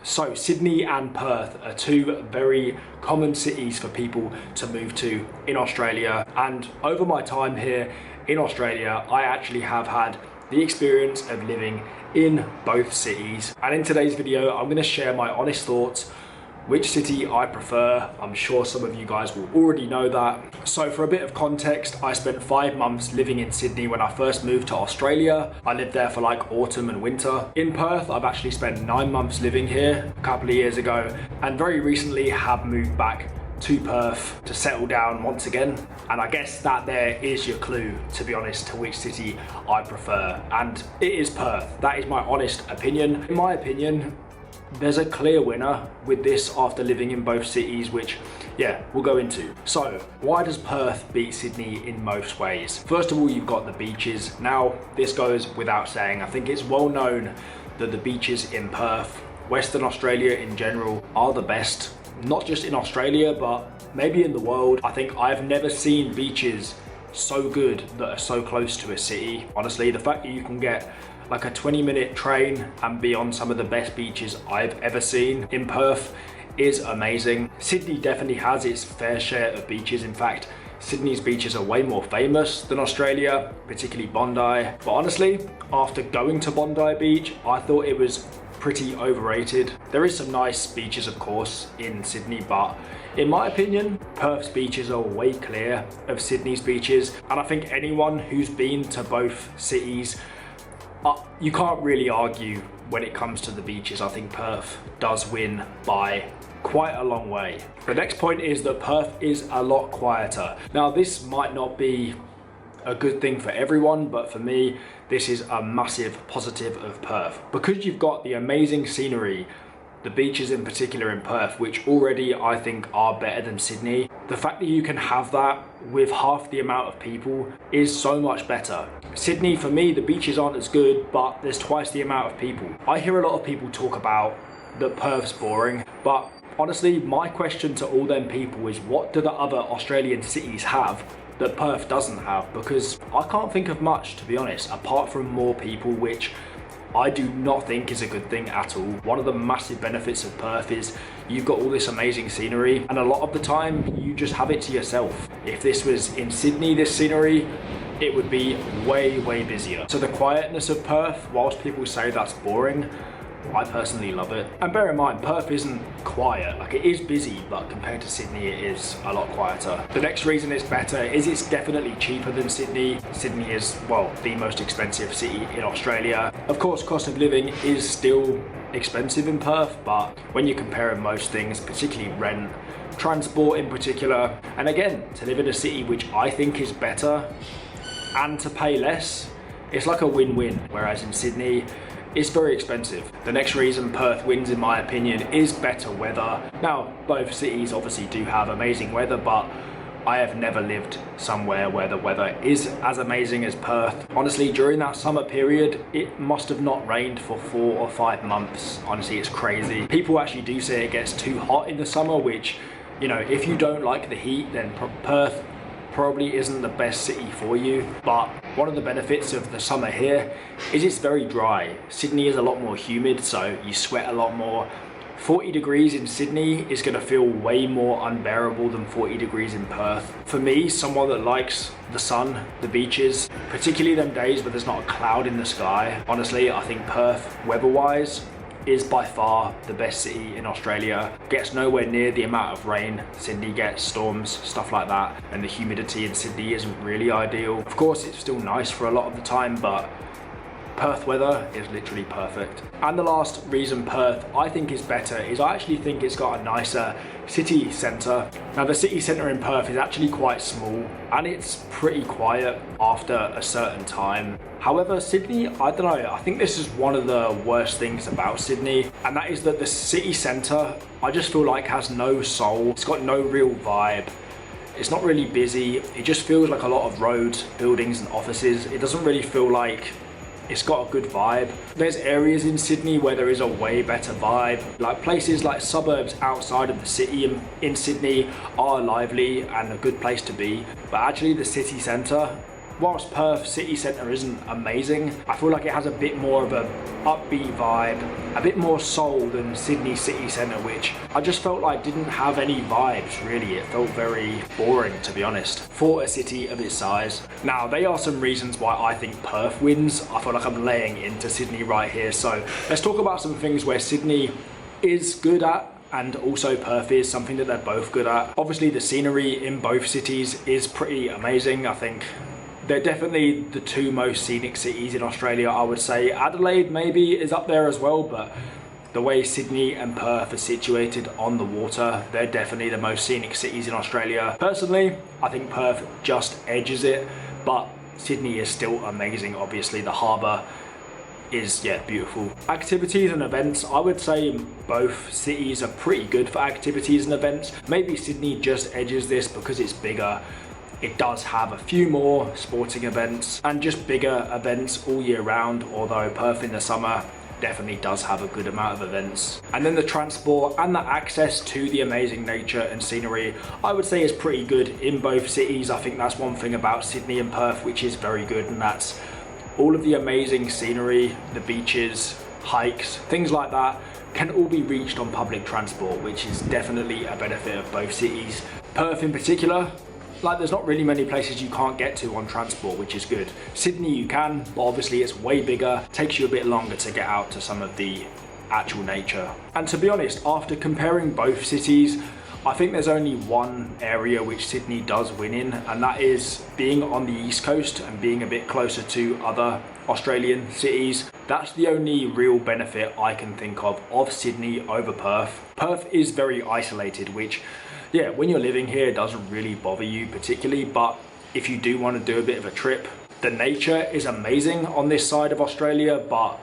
So Sydney and Perth are two very common cities for people to move to in Australia, and over my time here in Australia I actually have had the experience of living in both cities. And in today's video I'm going to share my honest thoughts which city I prefer. I'm sure some of you guys will already know that. So for a bit of context, I spent 5 months living in Sydney when I first moved to Australia. I lived there for like autumn and winter. In Perth, I've actually spent 9 months living here a couple of years ago, and very recently have moved back to Perth to settle down once again. And I guess that there is your clue, to be honest, to which city I prefer. And it is Perth. That is my honest opinion. In my opinion, there's a clear winner with this after living in both cities, which we'll go into. So why does Perth beat Sydney in most ways? First of all, you've got the beaches. Now this goes without saying. I think it's well known that the beaches in Perth, Western Australia in general, are the best, not just in Australia but maybe in the world. I think I've never seen beaches so good that are so close to a city. Honestly, the fact that you can get like a 20-minute train and be on some of the best beaches I've ever seen in Perth is amazing. Sydney definitely has its fair share of beaches. In fact, Sydney's beaches are way more famous than Australia, particularly Bondi. But honestly, after going to Bondi Beach, I thought it was pretty overrated. There is some nice beaches, of course, in Sydney, but in my opinion, Perth's beaches are way clear of Sydney's beaches. And I think anyone who's been to both cities, you can't really argue when it comes to the beaches. I think Perth does win by quite a long way. The next point is that Perth is a lot quieter. Now this might not be a good thing for everyone, but for me this is a massive positive of Perth, because you've got the amazing scenery, the beaches in particular in Perth, which already I think are better than Sydney. The fact that you can have that with half the amount of people is so much better. Sydney, for me, the beaches aren't as good, but there's twice the amount of people. I hear a lot of people talk about that Perth's boring, but honestly, my question to all them people is, what do the other Australian cities have that Perth doesn't have? Because I can't think of much, to be honest, apart from more people, which I do not think is a good thing at all. One of the massive benefits of Perth is you've got all this amazing scenery, and a lot of the time you just have it to yourself. If this was in Sydney, this scenery, it would be way busier. So the quietness of Perth, whilst people say that's boring, I personally love it. And bear in mind, Perth isn't quiet. Like, it is busy, but compared to Sydney, it is a lot quieter. The next reason it's better is it's definitely cheaper than Sydney. Sydney is, well, the most expensive city in Australia. Of course, cost of living is still expensive in Perth, but when you're comparing most things, particularly rent, transport in particular, and again, to live in a city which I think is better and to pay less, it's like a win-win. Whereas in Sydney, it's very expensive. The next reason Perth wins, in my opinion, is better weather. Now, both cities obviously do have amazing weather, but I have never lived somewhere where the weather is as amazing as Perth. Honestly, during that summer period, it must have not rained for 4 or 5 months. Honestly, it's crazy. People actually do say it gets too hot in the summer, which, you know, if you don't like the heat, then Perth probably isn't the best city for you. But one of the benefits of the summer here is it's very dry. Sydney is a lot more humid, so you sweat a lot more. 40 degrees in Sydney is going to feel way more unbearable than 40 degrees in Perth. For me, someone that likes the sun, the beaches, particularly them days where there's not a cloud in the sky, honestly, I think Perth, weather-wise, is by far the best city in Australia. Gets nowhere near the amount of rain Sydney gets, storms, stuff like that, and the humidity in Sydney isn't really ideal. Of course, it's still nice for a lot of the time, but Perth weather is literally perfect. And the last reason Perth I think is better is I actually think it's got a nicer city centre. Now the city centre in Perth is actually quite small and it's pretty quiet after a certain time. However, Sydney, I don't know, I think this is one of the worst things about Sydney, and that is that the city centre, I just feel like has no soul. It's got no real vibe. It's not really busy. It just feels like a lot of roads, buildings and offices. It doesn't really feel like it's got a good vibe. There's areas in Sydney where there is a way better vibe. Like places like suburbs outside of the city in Sydney are lively and a good place to be. But actually the city centre, whilst Perth city centre isn't amazing, I feel like it has a bit more of a upbeat vibe, a bit more soul than Sydney city centre, which I just felt like didn't have any vibes really. It felt very boring, to be honest, for a city of its size. Now, there are some reasons why I think Perth wins. I feel like I'm laying into Sydney right here. So let's talk about some things where Sydney is good at, and also Perth is something that they're both good at. Obviously, the scenery in both cities is pretty amazing. I think they're definitely the two most scenic cities in Australia, I would say. Adelaide maybe is up there as well, but the way Sydney and Perth are situated on the water, they're definitely the most scenic cities in Australia. Personally, I think Perth just edges it, but Sydney is still amazing. Obviously, the harbour is, yeah, beautiful. Activities and events, I would say both cities are pretty good for activities and events. Maybe Sydney just edges this because it's bigger. It does have a few more sporting events and just bigger events all year round, although Perth in the summer definitely does have a good amount of events. And then the transport and the access to the amazing nature and scenery, I would say is pretty good in both cities. I think that's one thing about Sydney and Perth which is very good, and that's all of the amazing scenery, the beaches, hikes, things like that can all be reached on public transport, which is definitely a benefit of both cities. Perth in particular, like, there's not really many places you can't get to on transport, which is good. Sydney you can, but obviously it's way bigger, takes you a bit longer to get out to some of the actual nature. And to be honest, after comparing both cities, I think there's only one area which Sydney does win in, and that is being on the east coast and being a bit closer to other Australian cities. That's the only real benefit I can think of Sydney over Perth. Perth is very isolated, which, yeah, when you're living here, it doesn't really bother you particularly, but if you do want to do a bit of a trip, the nature is amazing on this side of Australia, but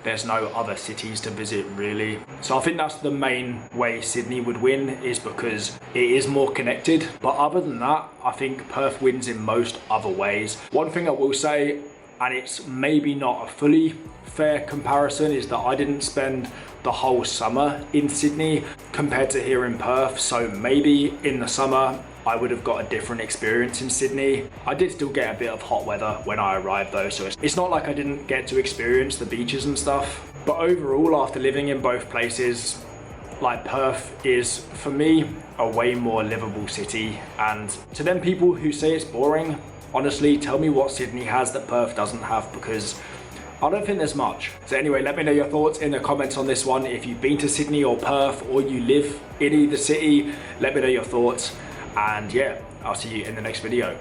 there's no other cities to visit really. So I think that's the main way Sydney would win, is because it is more connected. But other than that, I think Perth wins in most other ways. One thing I will say, and it's maybe not a fully fair comparison, is that I didn't spend the whole summer in Sydney compared to here in Perth. So maybe in the summer I would have got a different experience in Sydney. I did still get a bit of hot weather when I arrived though, so it's not like I didn't get to experience the beaches and stuff. But overall, after living in both places, like, Perth is, for me, a way more livable city. And to them people who say it's boring, honestly, tell me what Sydney has that Perth doesn't have, because I don't think there's much. So anyway, let me know your thoughts in the comments on this one. If you've been to Sydney or Perth, or you live in either city, let me know your thoughts. And yeah, I'll see you in the next video.